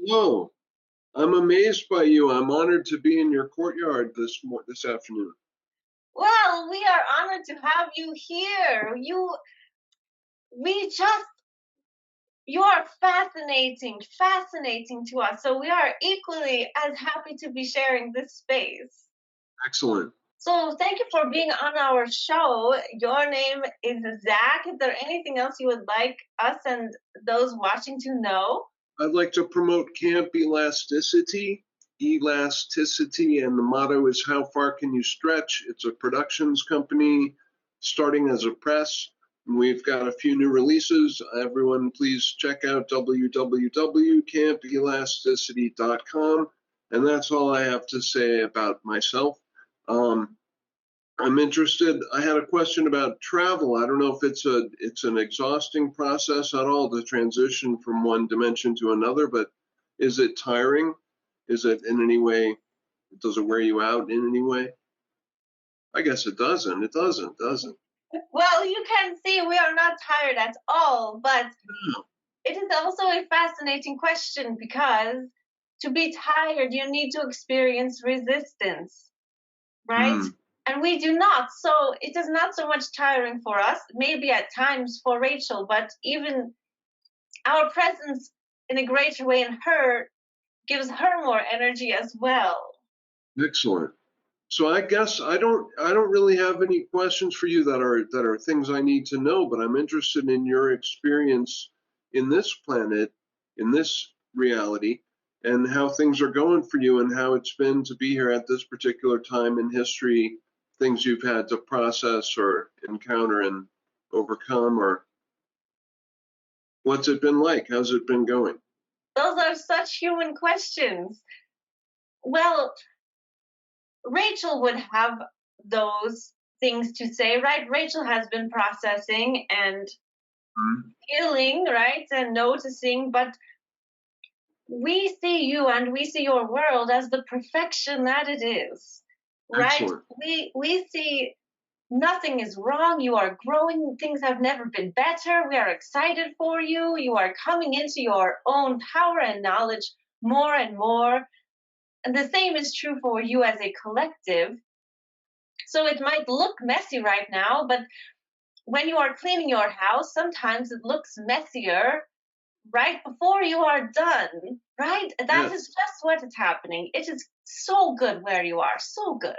Whoa, I'm amazed by you. I'm honored to be in your courtyard this afternoon. Well, we are honored to have you here. We just, you are fascinating to us. So we are equally as happy to be sharing this space. Excellent. So thank you for being on our show. Your name is Zach. Is there anything else you would like us and those watching to know? I'd like to promote Camp Elasticity, and the motto is how far can you stretch? It's a productions company starting as a press. We've got a few new releases. Everyone, please check out www.campelasticity.com. And that's all I have to say about myself. I'm interested. I had a question about travel. I don't know if it's an exhausting process at all to transition from one dimension to another, but is it tiring? Is it in any way, does it wear you out in any way? I guess it doesn't. It doesn't. Well, you can see we are not tired at all, but No. it is also a fascinating question because to be tired, you need to experience resistance, right? And we do not. So it is not so much tiring for us, maybe at times for Rachel, but even our presence in a greater way in her gives her more energy as well. Excellent. So I guess I don't really have any questions for you that are things I need to know, but I'm interested in your experience in this planet, in this reality, and how things are going for you and how it's been to be here at this particular time in history, things you've had to process or encounter and overcome, or what's it been like? How's it been going? Those are such human questions. Well, Rachel would have those things to say, right? Rachel has been processing and feeling, right? And noticing, but we see you and we see your world as the perfection that it is, right? Excellent. We see nothing is wrong. You are growing. Things have never been better. We are excited for you. You are coming into your own power and knowledge more and more. And the same is true for you as a collective. So it might look messy right now, but when you are cleaning your house, sometimes it looks messier right before you are done, right? That is just what is happening. It is so good where you are, so good.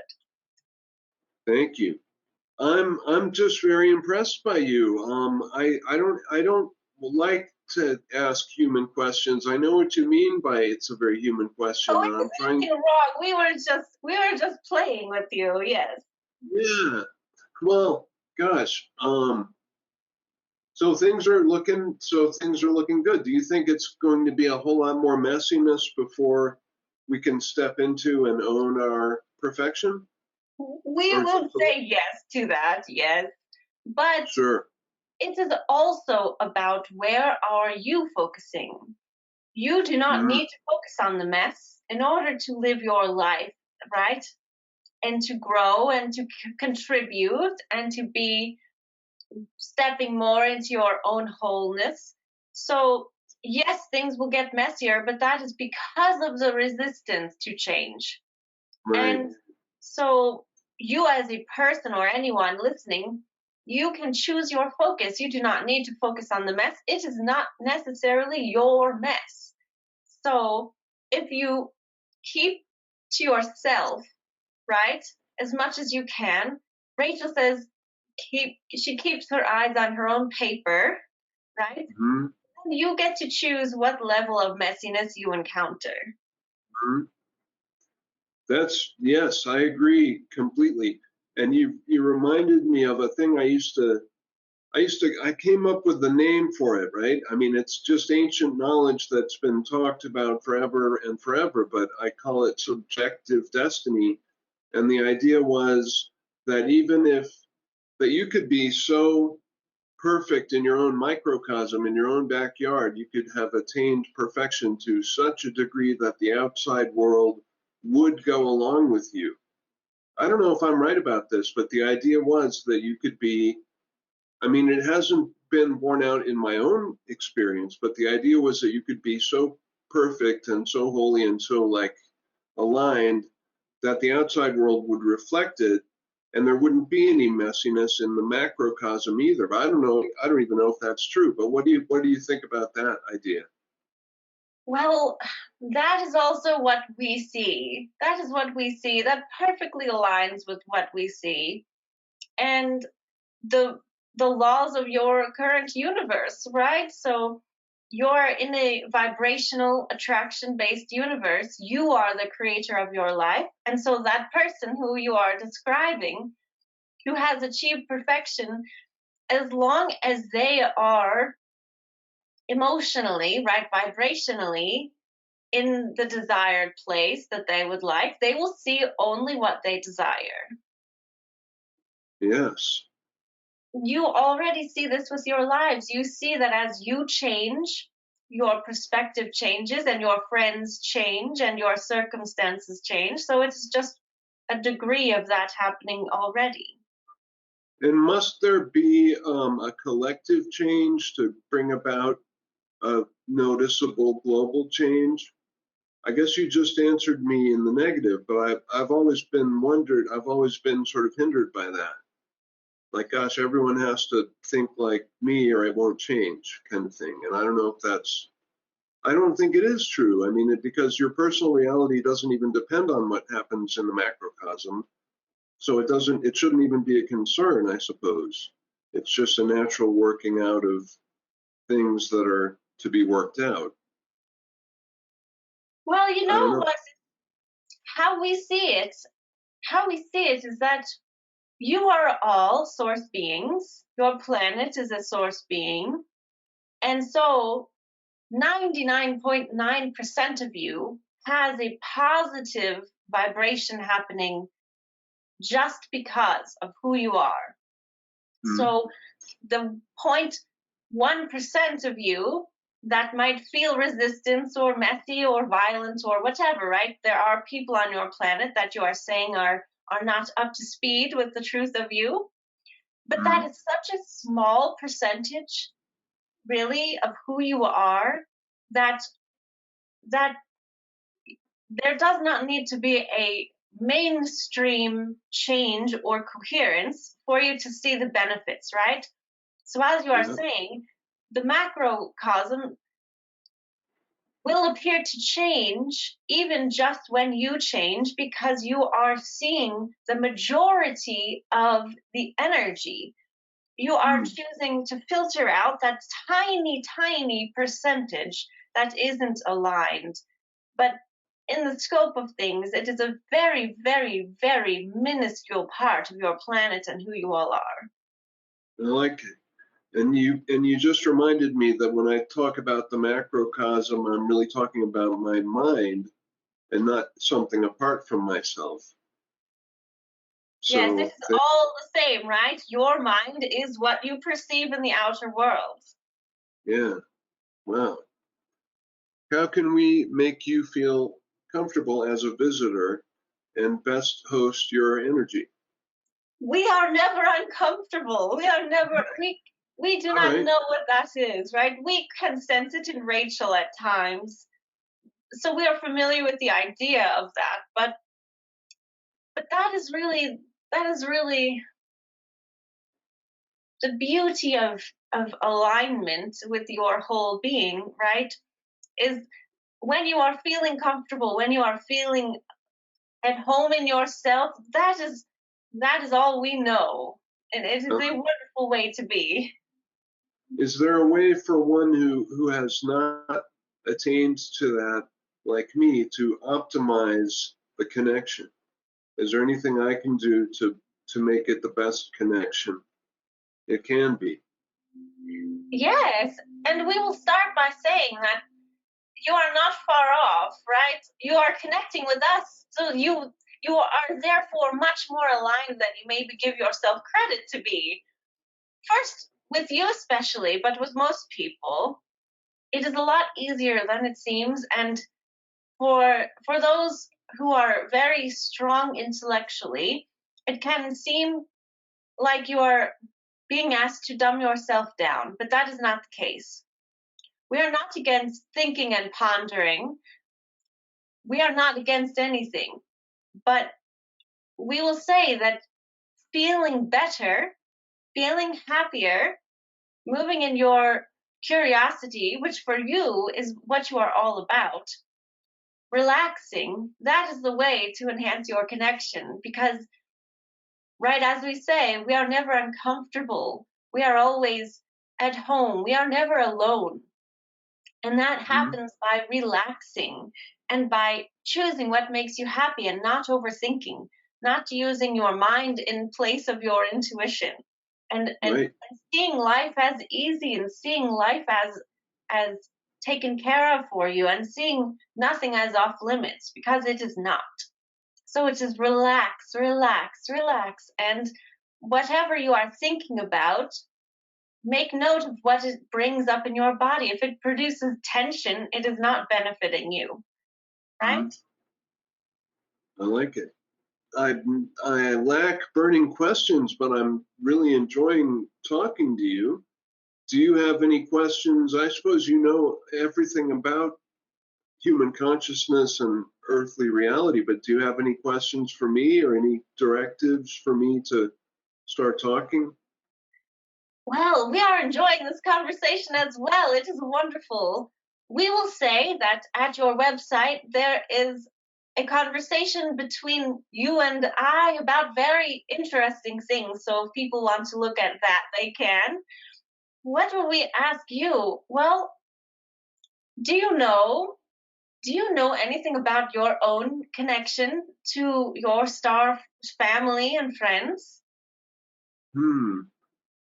Thank you. I'm just very impressed by you. I don't like to ask human questions. I know what you mean by it's a very human question, Oh, and I'm it's trying. nothing wrong. We were just playing with you. Yes. Yeah. Well, gosh. So things are looking good. Do you think it's going to be a whole lot more messiness before we can step into and own our perfection? We will say yes to that, yes. But Sure. it is also about where are you focusing? You do not need to focus on the mess in order to live your life, right? And to grow and to contribute and to be stepping more into your own wholeness. So, yes, things will get messier, but that is because of the resistance to change. Right. And so, you as a person or anyone listening, you can choose your focus. You do not need to focus on the mess. It is not necessarily your mess. So, if you keep to yourself, right, as much as you can, Rachel says she keeps her eyes on her own paper, right? Mm-hmm. You get to choose what level of messiness you encounter. Mm-hmm. Yes, I agree completely. And you reminded me of a thing I came up with the name for it, right? I mean, it's just ancient knowledge that's been talked about forever and forever, but I call it subjective destiny. And the idea was that that you could be so perfect in your own microcosm, in your own backyard, you could have attained perfection to such a degree that the outside world would go along with you. I don't know if I'm right about this, but the idea was that you could be, I mean, it hasn't been borne out in my own experience, but the idea was that you could be so perfect and so holy and so like aligned that the outside world would reflect it and there wouldn't be any messiness in the macrocosm either. But I don't know, I don't even know if that's true. But what do you think about that idea? Well, that is also what we see. That is what we see. That perfectly aligns with what we see. And the the laws of your current universe, right? So you're in a vibrational attraction based universe. You are the creator of your life. And so that person who you are describing, who has achieved perfection, as long as they are emotionally, right, vibrationally in the desired place that they would like, they will see only what they desire. Yes. You already see this with your lives. You see that as you change, your perspective changes and your friends change and your circumstances change. So it's just a degree of that happening already. And must there be a collective change to bring about a noticeable global change? I guess you just answered me in the negative, but I've always been wondered, I've always been sort of hindered by that. Like, gosh, everyone has to think like me or it won't change kind of thing. And I don't know if that's, I don't think it is true. I mean, because your personal reality doesn't even depend on what happens in the macrocosm. So it shouldn't even be a concern, I suppose. It's just a natural working out of things that are to be worked out. Well, you I don't know know. what? How we see it, how we see it is that you are all source beings. Your planet is a source being. And so 99.9% of you has a positive vibration happening just because of who you are. Hmm. So the 0.1% of you that might feel resistance or messy or violent or whatever, right? There are people on your planet that you are saying are not up to speed with the truth of you. But Hmm. that is such a small percentage, really, of who you are that that there does not need to be a mainstream change or coherence for you to see the benefits, right? So, as you are Yeah. saying, the macrocosm will appear to change even just when you change because you are seeing the majority of the energy. You are Hmm. choosing to filter out that tiny, tiny percentage that isn't aligned. But in the scope of things, it is a very, very, very minuscule part of your planet and who you all are. I like it. And you just reminded me that when I talk about the macrocosm, I'm really talking about my mind and not something apart from myself. Yes, this So, is all the same, right? Your mind is what you perceive in the outer world. yeah, wow. How can we make you feel comfortable as a visitor and best host your energy? We are never uncomfortable. We do All not right. know what that is, right? We can sense it in Rachel at times. So we are familiar with the idea of that, but that is really the beauty of alignment with your whole being, right? Is when you are feeling comfortable, when you are feeling at home in yourself, that is all we know. And it is Uh, a wonderful way to be. is there a way for one who has not attained to that, like me, to optimize the connection? Is there anything I can do to make it the best connection it can be? Yes, and we will start by saying that you are not far off, right? You are connecting with us, so you are therefore much more aligned than you maybe give yourself credit to be. First, with you especially, but with most people, it is a lot easier than it seems. And for those who are very strong intellectually, it can seem like you are being asked to dumb yourself down, but that is not the case. We are not against thinking and pondering. We are not against anything. But we will say that feeling better, feeling happier, moving in your curiosity, which for you is what you are all about, relaxing, that is the way to enhance your connection. Because, right, as we say, we are never uncomfortable. We are always at home. We are never alone. And that Mhm. happens by relaxing and by choosing what makes you happy and not overthinking, not using your mind in place of your intuition. And Right. seeing life as easy and seeing life as taken care of for you and seeing nothing as off limits, because it is not. So it is relax, relax, relax. And whatever you are thinking about, make note of what it brings up in your body. If it produces tension, it is not benefiting you, right? Mhm. I like it. I I lack burning questions, but I'm really enjoying talking to you. Do you have any questions? I suppose you know everything about human consciousness and earthly reality, but do you have any questions for me or any directives for me to start talking? Well, we are enjoying this conversation as well. It is wonderful. We will say that at your website there is a conversation between you and I about very interesting things. So if people want to look at that, they can. What will we ask you? Well, do you know do you know anything about your own connection to your star family and friends? Hmm.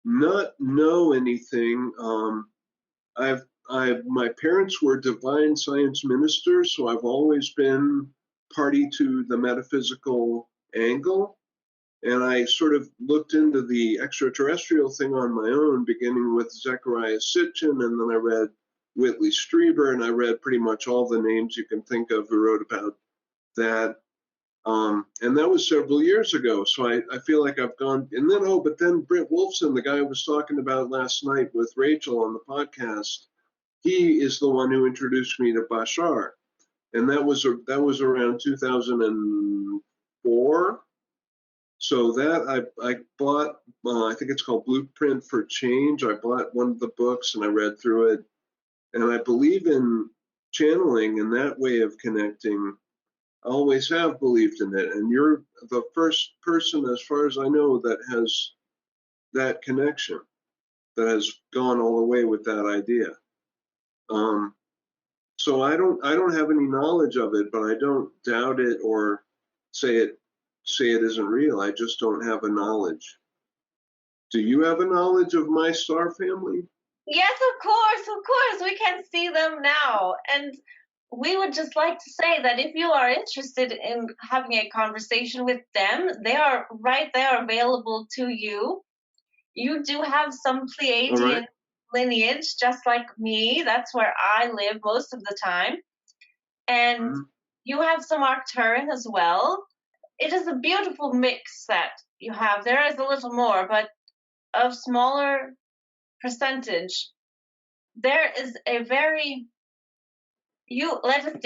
Not know anything. My parents were divine science ministers, so I've always been party to the metaphysical angle. And I sort of looked into the extraterrestrial thing on my own, beginning with Zechariah Sitchin, and then I read Whitley Strieber, and I read pretty much all the names you can think of who wrote about that. And that was several years ago. So I feel like I've gone, and then, oh, but then Britt Wolfson, the guy I was talking about last night with Rachel on the podcast, he is the one who introduced me to Bashar. And that was around 2004. So that I bought, I think it's called Blueprint for Change. I bought one of the books and I read through it. And I believe in channeling and that way of connecting. I always have believed in it. And you're the first person, as far as I know, that has that connection, that has gone all the way with that idea. Um, so I don't have any knowledge of it, but I don't doubt it or say it say it isn't real. I just don't have a knowledge. Do you have a knowledge of my star family? Yes, of course, we can see them now. And we would just like to say that if you are interested in having a conversation with them, they are right there available to you. You do have some All right. Pleiadian lineage, just like me. That's where I live most of the time. And Mhm. you have some Arcturus as well. It is a beautiful mix that you have. There is a little more, but of smaller percentage. There is a very you let us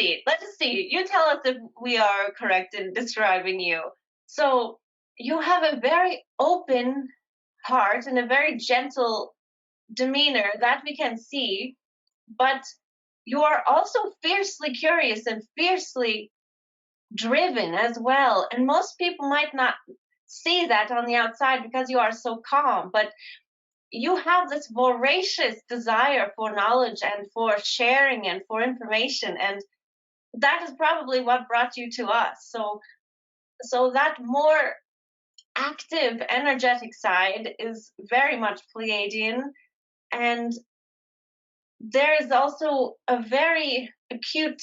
see, you tell us if we are correct in describing you. So you have a very open heart and a very gentle demeanor that we can see, but you are also fiercely curious and fiercely driven as well. And most people might not see that on the outside because you are so calm, but you have this voracious desire for knowledge and for sharing and for information, and that is probably what brought you to us. So that more active energetic side is very much Pleiadian, and there is also a very acute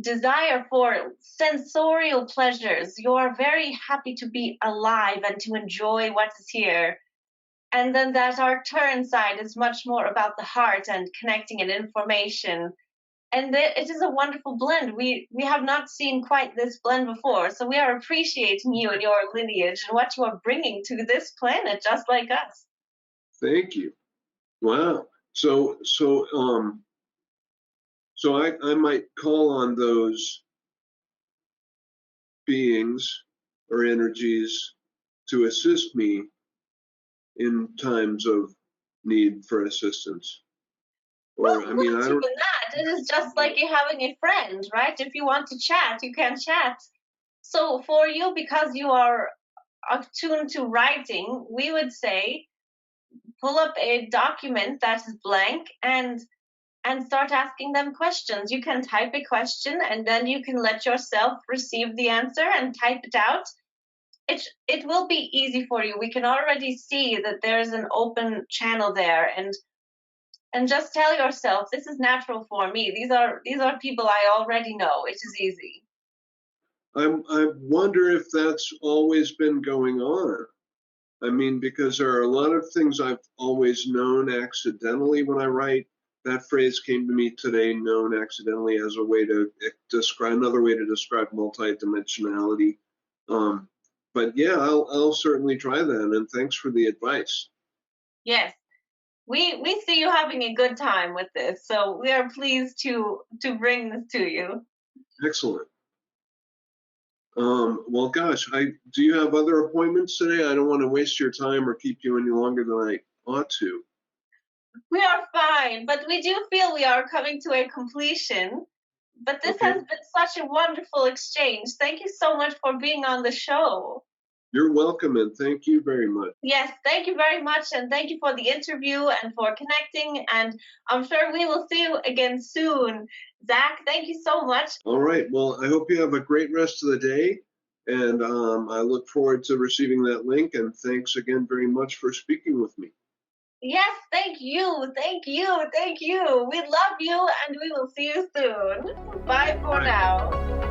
desire for sensorial pleasures. You're very happy to be alive and to enjoy what is here. And then that our turn side is much more about the heart and connecting and information. And it is a wonderful blend. We have not seen quite this blend before. So we are appreciating you and your lineage and what you are bringing to this planet, just like us. Thank you. Wow. So I might call on those beings or energies to assist me in times of need for assistance. Or, Well, I mean, not I even don't, that. It is just like you having a friend, right? If you want to chat, you can chat. So for you, because you are attuned to writing, we would say pull up a document that is blank and start asking them questions. You can type a question and then you can let yourself receive the answer and type it out. It will be easy for you. We can already see that there's an open channel there, and just tell yourself, this is natural for me. These are people I already know. It is easy. I wonder if that's always been going on. I mean, because there are a lot of things I've always known accidentally when I write. That phrase came to me today, known accidentally, as a way to describe another way to describe multidimensionality. Um, but yeah, I'll certainly try that. And thanks for the advice. Yes. We see you having a good time with this, so we are pleased to bring this to you. Excellent. Well, gosh, do you have other appointments today? I don't want to waste your time or keep you any longer than I ought to. We are fine, but we do feel we are coming to a completion. But this Okay. has been such a wonderful exchange. Thank you so much for being on the show. You're welcome, and thank you very much. Yes, thank you very much, and thank you for the interview and for connecting. And I'm sure we will see you again soon. Zach, thank you so much. All right. Well, I hope you have a great rest of the day, and I look forward to receiving that link. And thanks again very much for speaking with me. Yes, thank you, thank you, thank you. We love you, and we will see you soon. Bye for Bye. now.